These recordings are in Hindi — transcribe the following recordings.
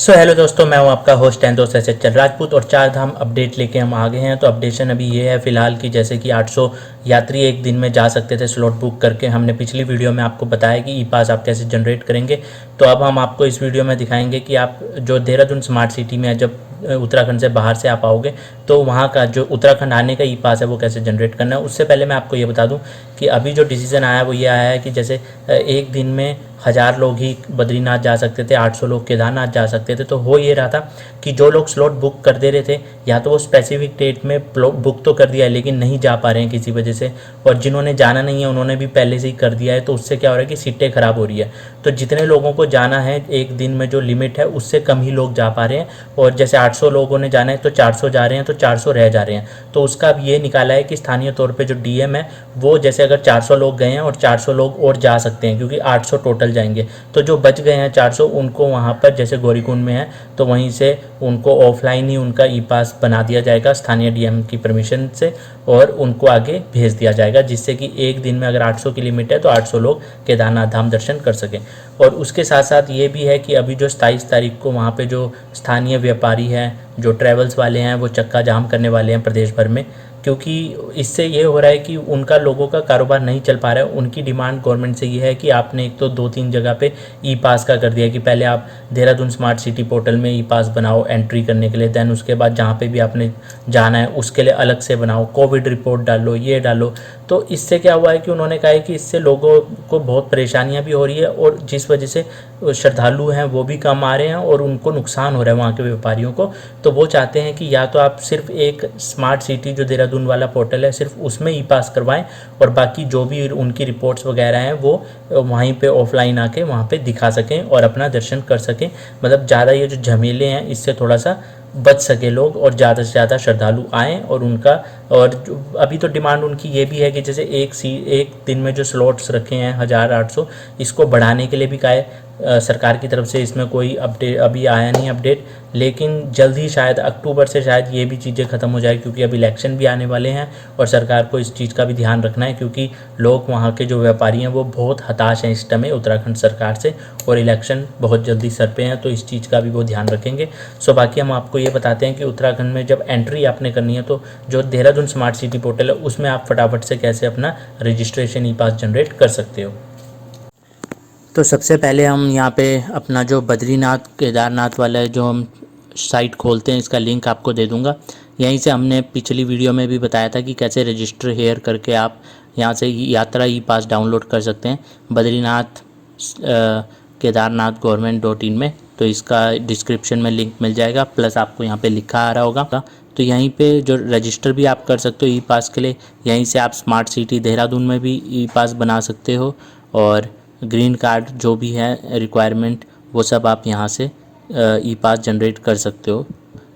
हेलो दोस्तों, मैं हूं आपका होस्ट एंड दोस्त एस चल राजपूत और चार धाम अपडेट लेके हम आ गए हैं। तो अपडेशन अभी ये है फ़िलहाल कि जैसे कि 800 यात्री एक दिन में जा सकते थे स्लॉट बुक करके। हमने पिछली वीडियो में आपको बताया कि ई पास आप कैसे जनरेट करेंगे। तो अब हम आपको इस वीडियो में दिखाएंगे कि आप जो देहरादून स्मार्ट सिटी में जब उत्तराखंड से बाहर से आप आओगे तो वहाँ का जो उत्तराखंड आने का ई पास है वो कैसे जनरेट करना है। उससे पहले मैं आपको ये बता दूँ कि अभी जो डिसीज़न आया है वो ये आया है कि जैसे एक दिन में 1000 लोग ही बद्रीनाथ जा सकते थे, 800 लोग केदारनाथ जा सकते थे। तो हो ये रहा था कि जो लोग स्लॉट बुक कर दे रहे थे या तो वो स्पेसिफिक डेट में बुक तो कर दिया है लेकिन नहीं जा पा रहे हैं किसी वजह से, और जिन्होंने जाना नहीं है उन्होंने भी पहले से ही कर दिया है। तो उससे क्या हो रहा है कि सीटें ख़राब हो रही है। तो जितने लोगों को जाना है एक दिन में जो लिमिट है उससे कम ही लोग जा पा रहे हैं, और जैसे 800 लोगों ने जाना है तो 400 जा रहे हैं, तो 400 रह जा रहे हैं। तो उसका अब ये निकाला है कि स्थानीय तौर पे जो डीएम है वो जैसे अगर 400 लोग गए हैं और 400 लोग और जा सकते हैं क्योंकि 800 टोटल जाएंगे, तो जो बच गए हैं 400 उनको वहाँ पर जैसे गौरीकुंड में है तो वहीं से उनको ऑफलाइन ही उनका ई पास बना दिया जाएगा स्थानीय डीएम की परमिशन से, और उनको आगे भेज दिया जाएगा, जिससे कि एक दिन में अगर 800 की लिमिट है तो 800 लोग केदारनाथ धाम दर्शन कर सकें। और उसके साथ साथ ये भी है कि अभी जो 27 तारीख को वहाँ पे जो स्थानीय व्यापारी हैं, जो ट्रैवल्स वाले हैं, वो चक्का जाम करने वाले हैं प्रदेश भर में, क्योंकि इससे ये हो रहा है कि उनका लोगों का कारोबार नहीं चल पा रहा है। उनकी डिमांड गवर्नमेंट से ये है कि आपने एक तो 2-3 जगह पे ई पास का कर दिया कि पहले आप देहरादून स्मार्ट सिटी पोर्टल में ई पास बनाओ एंट्री करने के लिए, दैन उसके बाद जहाँ पे भी आपने जाना है उसके लिए अलग से बनाओ, कोविड रिपोर्ट डालो, ये डालो। तो इससे क्या हुआ है कि उन्होंने कहा है कि इससे लोगों को बहुत परेशानियाँ भी हो रही है, और जिस वजह से श्रद्धालु हैं वो भी कम आ रहे हैं और उनको नुकसान हो रहा है वहाँ के व्यापारियों को। तो वो चाहते हैं कि या तो आप सिर्फ एक स्मार्ट सिटी जो देहरादून वाला पोर्टल है सिर्फ उसमें ई पास करवाएं, और बाकी जो भी उनकी रिपोर्ट्स वगैरह हैं वो वहीं पे ऑफलाइन आके वहाँ पे दिखा सकें और अपना दर्शन कर सकें। मतलब ज़्यादा ये जो झमेले हैं इससे थोड़ा सा बच सके लोग और ज़्यादा से ज़्यादा श्रद्धालु आएँ। और उनका और अभी तो डिमांड उनकी ये भी है कि जैसे एक दिन में जो स्लॉट्स रखे हैं 1800, इसको बढ़ाने के लिए भी कहा है सरकार की तरफ से। इसमें कोई अपडेट अभी आया नहीं अपडेट, लेकिन जल्द ही शायद अक्टूबर से शायद ये भी चीज़ें ख़त्म हो जाए, क्योंकि अभी इलेक्शन भी आने वाले हैं और सरकार को इस चीज़ का भी ध्यान रखना है, क्योंकि लोग वहाँ के जो व्यापारी हैं वो बहुत हताश हैं इस समय उत्तराखंड सरकार से, और इलेक्शन बहुत जल्दी सर पे हैं, तो इस चीज़ का भी वो ध्यान रखेंगे। बाकी हम आपको ये बताते हैं कि उत्तराखंड में जब एंट्री आपने करनी है तो जो देहरादून स्मार्ट सिटी पोर्टल है उसमें आप फटाफट से कैसे अपना रजिस्ट्रेशन ई पास जनरेट कर सकते हो। तो सबसे पहले हम यहाँ पे अपना जो बद्रीनाथ केदारनाथ वाला है जो हम साइट खोलते हैं, इसका लिंक आपको दे दूँगा। यहीं से हमने पिछली वीडियो में भी बताया था कि कैसे रजिस्टर हेयर करके आप यहाँ से यात्रा ई पास डाउनलोड कर सकते हैं बद्रीनाथ केदारनाथ गवर्नमेंट.in में। तो इसका डिस्क्रिप्शन में लिंक मिल जाएगा, प्लस आपको यहाँ पे लिखा आ रहा होगा। तो यहीं पे जो रजिस्टर भी आप कर सकते हो ई पास के लिए। यहीं से आप स्मार्ट सिटी देहरादून में भी ई पास बना सकते हो, और ग्रीन कार्ड जो भी है रिक्वायरमेंट वो सब आप यहाँ से ई पास जनरेट कर सकते हो।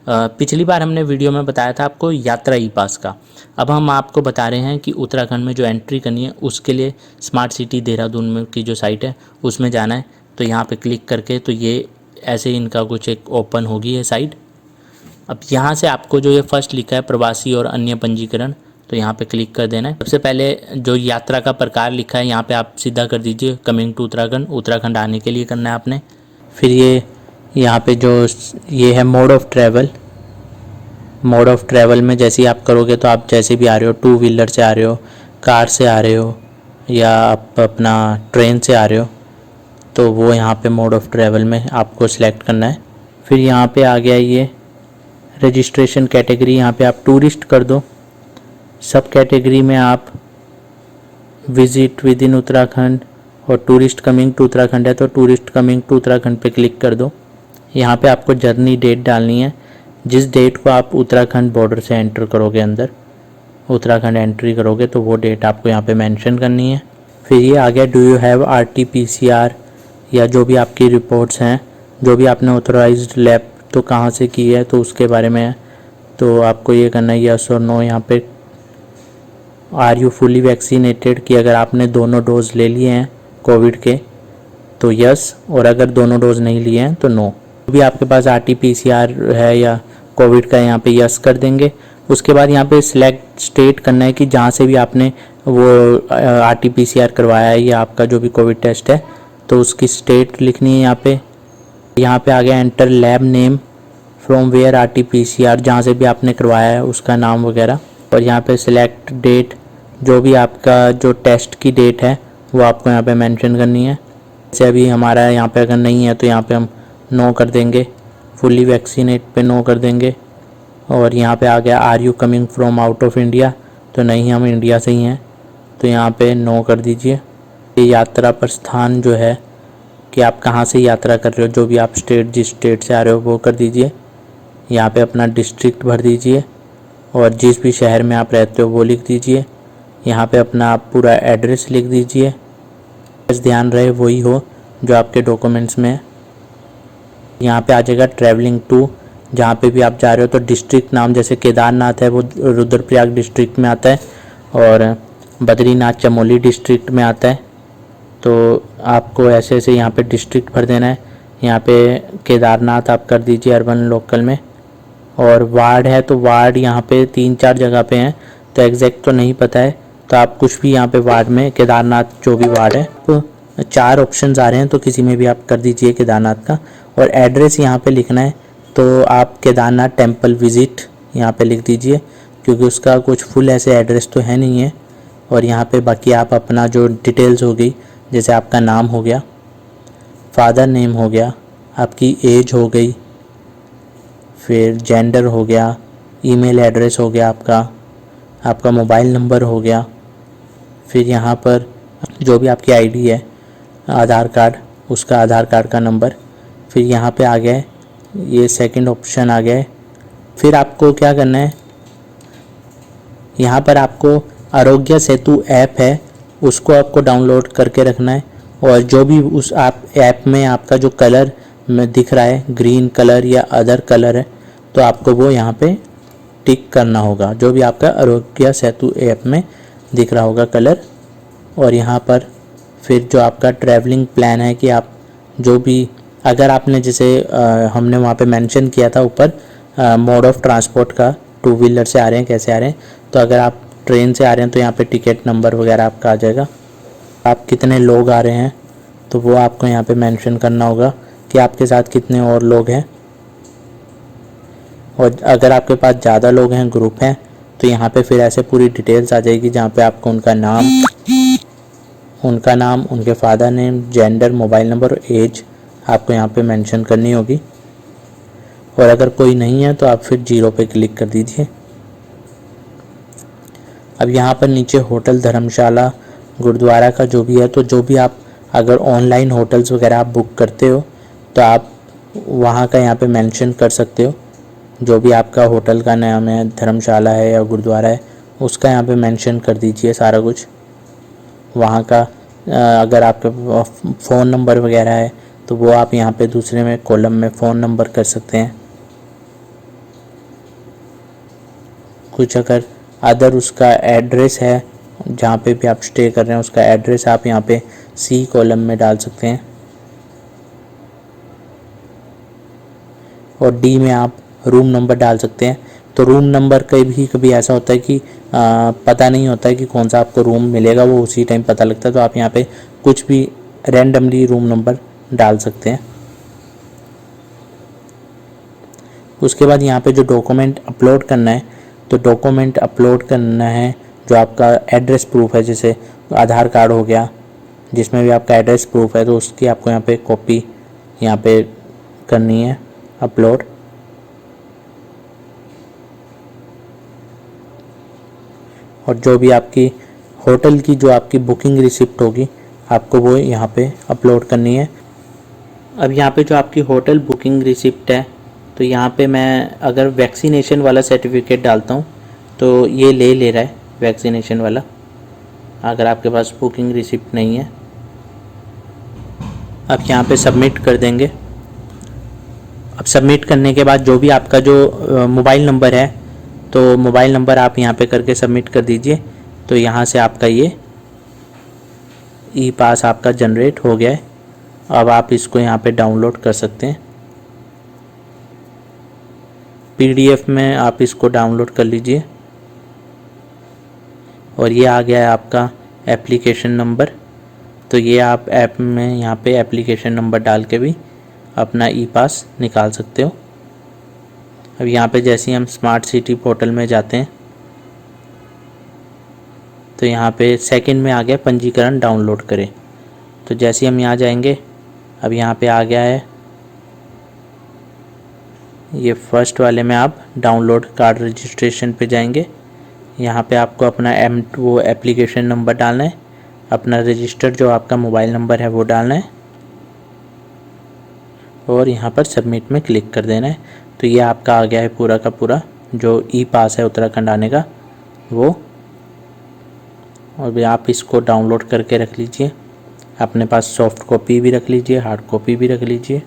पिछली बार हमने वीडियो में बताया था आपको यात्रा ई पास का। अब हम आपको बता रहे हैं कि उत्तराखंड में जो एंट्री करनी है उसके लिए स्मार्ट सिटी देहरादून में की जो साइट है उसमें जाना है। तो यहाँ पे क्लिक करके तो ये ऐसे इनका कुछ एक ओपन होगी ये साइट। अब यहाँ से आपको जो ये फर्स्ट लिखा है प्रवासी और अन्य पंजीकरण, तो यहाँ पे क्लिक कर देना है। सबसे पहले जो यात्रा का प्रकार लिखा है यहाँ पे आप सीधा कर दीजिए कमिंग टू उत्तराखंड, उत्तराखंड आने के लिए करना है आपने। फिर ये यहाँ पे जो ये है mode of travel, mode of travel में जैसे ही आप करोगे तो आप जैसे भी आ रहे हो, 2 व्हीलर से आ रहे हो, कार से आ रहे हो, या आप अपना ट्रेन से आ रहे हो, तो वो यहाँ पे मोड ऑफ ट्रैवल में आपको सिलेक्ट करना है। फिर यहाँ पे आ गया ये रजिस्ट्रेशन कैटेगरी, यहाँ पे आप टूरिस्ट कर दो। सब कैटेगरी में आप विजिट विद इन उत्तराखंड और टूरिस्ट कमिंग टू उत्तराखंड है तो टूरिस्ट कमिंग टू उत्तराखंड पे क्लिक कर दो। यहाँ पे आपको जर्नी डेट डालनी है, जिस डेट को आप उत्तराखंड बॉर्डर से एंटर करोगे, अंदर उत्तराखंड एंट्री करोगे तो वो डेट आपको यहाँ पे मेंशन करनी है। फिर ये आ गया डू यू हैव RT-PCR, या जो भी आपकी रिपोर्ट्स हैं, जो भी आपने ऑथराइज्ड लैब तो कहाँ से की है तो उसके बारे में है, तो आपको ये करना है यस और नो। यहाँ पे आर यू फुली वैक्सीनेटेड, कि अगर आपने दोनों डोज ले लिए हैं कोविड के तो यस, और अगर दोनों डोज नहीं लिए हैं तो नो। भी आपके पास RT-PCR है या कोविड का, यहाँ पे यस कर देंगे। उसके बाद यहाँ पे सिलेक्ट स्टेट करना है कि जहाँ से भी आपने वो RT-PCR करवाया है या आपका जो भी कोविड टेस्ट है तो उसकी स्टेट लिखनी है यहाँ पे। यहाँ पे आ गया enter lab name from where RT-PCR, जहाँ से भी आपने करवाया है उसका नाम वगैरह। और यहाँ पे सिलेक्ट डेट, जो भी आपका जो टेस्ट की डेट है वो आपको यहाँ पे मेंशन करनी है। जैसे अभी हमारा यहाँ पे अगर नहीं है तो यहाँ पे हम नो कर देंगे, फुल्ली वैक्सीनेट पे नो कर देंगे। और यहाँ पे आ गया are you coming from out of India, तो नहीं, हम इंडिया से ही हैं, तो यहाँ पे नो कर दीजिए। ये यात्रा प्रस्थान जो है कि आप कहाँ से यात्रा कर रहे हो, जो भी आप स्टेट, जिस स्टेट से आ रहे हो वो कर दीजिए। यहाँ पे अपना डिस्ट्रिक्ट भर दीजिए और जिस भी शहर में आप रहते हो वो लिख दीजिए। यहाँ पे अपना आप पूरा एड्रेस लिख दीजिए, बस ध्यान रहे वही हो जो आपके डॉक्यूमेंट्स में है। यहाँ पे आ जाएगा ट्रैवलिंग टू, जहाँ पे भी आप जा रहे हो तो डिस्ट्रिक्ट नाम, जैसे केदारनाथ है वो रुद्रप्रयाग डिस्ट्रिक्ट में आता है और बद्रीनाथ चमोली डिस्ट्रिक्ट में आता है। तो आपको ऐसे ऐसे यहाँ पे डिस्ट्रिक्ट भर देना है। यहाँ पे केदारनाथ आप कर दीजिए अर्बन लोकल में। और वार्ड है तो वार्ड यहाँ पे 3-4 जगह पे हैं, तो एग्जैक्ट तो नहीं पता है, तो आप कुछ भी यहाँ पे वार्ड में केदारनाथ जो भी वार्ड है, तो 4 ऑप्शंस आ रहे हैं तो किसी में भी आप कर दीजिए केदारनाथ का। और एड्रेस यहाँ पे लिखना है तो आप केदारनाथ टेम्पल विज़िट यहाँ पे लिख दीजिए, क्योंकि उसका कुछ फुल ऐसे एड्रेस तो है नहीं है। और यहाँ पे बाकी आप अपना जो डिटेल्स हो गई, जैसे आपका नाम हो गया, फादर नेम हो गया, आपकी एज हो गई, फिर जेंडर हो गया, ईमेल एड्रेस हो गया आपका मोबाइल नंबर हो गया, फिर यहाँ पर जो भी आपकी आईडी है, आधार कार्ड, उसका आधार कार्ड का नंबर। फिर यहाँ पे आ गया ये सेकंड ऑप्शन आ गया। फिर आपको क्या करना है, यहाँ पर आपको आरोग्य सेतु ऐप है उसको आपको डाउनलोड करके रखना है। और जो भी उस आप ऐप में आपका जो कलर में दिख रहा है, ग्रीन कलर या अदर कलर है, तो आपको वो यहाँ पे टिक करना होगा, जो भी आपका आरोग्य सेतु ऐप में दिख रहा होगा कलर। और यहाँ पर फिर जो आपका ट्रैवलिंग प्लान है कि आप जो भी, अगर आपने जैसे हमने वहाँ पे मेंशन किया था ऊपर मोड ऑफ ट्रांसपोर्ट का, 2 व्हीलर से आ रहे हैं कैसे आ रहे हैं, तो अगर आप ट्रेन से आ रहे हैं तो यहाँ पे टिकट नंबर वगैरह आपका आ जाएगा। आप कितने लोग आ रहे हैं तो वो आपको यहाँ पे मेंशन करना होगा कि आपके साथ कितने और लोग हैं। और अगर आपके पास ज़्यादा लोग हैं, ग्रुप हैं, तो यहाँ पे फिर ऐसे पूरी डिटेल्स आ जाएगी जहाँ पे आपको उनका नाम, उनके father name, gender, mobile number और एज आपको यहाँ पे मेंशन करनी होगी। और अगर कोई नहीं है तो आप फिर 0 पे क्लिक कर दीजिए। अब यहाँ पर नीचे होटल, धर्मशाला, गुरुद्वारा का जो भी है, तो जो भी आप अगर ऑनलाइन होटल्स वगैरह आप बुक करते हो तो आप वहाँ का यहाँ पे मेंशन कर सकते हो। जो भी आपका होटल का नाम है, धर्मशाला है या गुरुद्वारा है, उसका यहाँ पे मेंशन कर दीजिए सारा कुछ। वहाँ का अगर आपके फ़ोन नंबर वगैरह है तो वो आप यहाँ पे दूसरे में कॉलम में फ़ोन नंबर कर सकते हैं। कुछ अगर अदर उसका एड्रेस है, जहाँ पे भी आप स्टे कर रहे हैं उसका एड्रेस आप यहाँ पे सी कॉलम में डाल सकते हैं। और डी में आप रूम नंबर डाल सकते हैं। तो रूम नंबर कभी ऐसा होता है कि पता नहीं होता है कि कौन सा आपको रूम मिलेगा, वो उसी टाइम पता लगता है, तो आप यहाँ पे कुछ भी रैंडमली रूम नंबर डाल सकते हैं। उसके बाद यहाँ पे जो डॉक्यूमेंट अपलोड करना है, तो डॉक्यूमेंट अपलोड करना है जो आपका एड्रेस प्रूफ है, जैसे आधार कार्ड हो गया, जिसमें भी आपका एड्रेस प्रूफ है तो उसकी आपको यहाँ पे कॉपी यहाँ पे करनी है अपलोड। और जो भी आपकी होटल की जो आपकी बुकिंग रिसिप्ट होगी आपको वो यहाँ पे अपलोड करनी है। अब यहाँ पे जो आपकी होटल बुकिंग रिसिप्ट है, तो यहाँ पे मैं अगर वैक्सीनेशन वाला सर्टिफिकेट डालता हूँ तो ये ले रहा है वैक्सीनेशन वाला, अगर आपके पास बुकिंग रिसिप्ट नहीं है। अब यहाँ पे सबमिट कर देंगे। अब सबमिट करने के बाद जो भी आपका जो मोबाइल नंबर है, तो मोबाइल नंबर आप यहाँ पे करके सबमिट कर दीजिए। तो यहाँ से आपका ये ई पास आपका जनरेट हो गया है। अब आप इसको यहाँ पे डाउनलोड कर सकते हैं, PDF में आप इसको डाउनलोड कर लीजिए। और ये आ गया है आपका एप्लीकेशन नंबर, तो ये आप ऐप में यहाँ पे एप्लीकेशन नंबर डाल के भी अपना ई पास निकाल सकते हो। अब यहाँ पे जैसे ही हम स्मार्ट सिटी पोर्टल में जाते हैं तो यहाँ पे सेकंड में आ गया पंजीकरण डाउनलोड करें। तो जैसे ही हम यहाँ जाएंगे, अब यहाँ पे आ गया है ये फर्स्ट वाले में आप डाउनलोड कार्ड रजिस्ट्रेशन पे जाएंगे। यहाँ पे आपको अपना वो एप्लीकेशन नंबर डालना है, अपना रजिस्टर्ड जो आपका मोबाइल नंबर है वो डालना है और यहाँ पर सबमिट में क्लिक कर देना है। तो ये आपका आ गया है पूरा का पूरा जो ई पास है उत्तराखंड आने का वो। और भी आप इसको डाउनलोड करके रख लीजिए, अपने पास सॉफ्ट कॉपी भी रख लीजिए, हार्ड कॉपी भी रख लीजिए।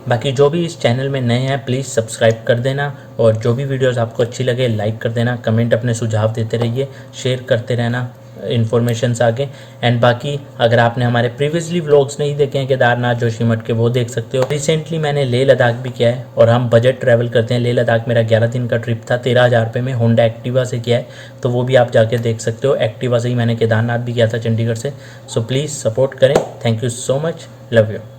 बाकी जो भी इस चैनल में नए हैं प्लीज़ सब्सक्राइब कर देना और जो भी वीडियोस आपको अच्छी लगे लाइक कर देना, कमेंट अपने सुझाव देते रहिए, शेयर करते रहना इन्फॉर्मेशंस आगे। एंड बाकी अगर आपने हमारे प्रीवियसली व्लॉग्स नहीं देखे हैं केदारनाथ जोशीमठ के, वो देख सकते हो। रिसेंटली मैंने लेह लद्दाख भी किया है और हम बजट ट्रैवल करते हैं। लेह लद्दाख मेरा 11 दिन का ट्रिप था, 13,000 रुपये में होंडा एक्टिवा से किया है, तो वो भी आप जाके देख सकते हो। एक्टिवा से ही मैंने केदारनाथ भी किया था चंडीगढ़ से। सो प्लीज़ सपोर्ट करें। Thank you so much, love you.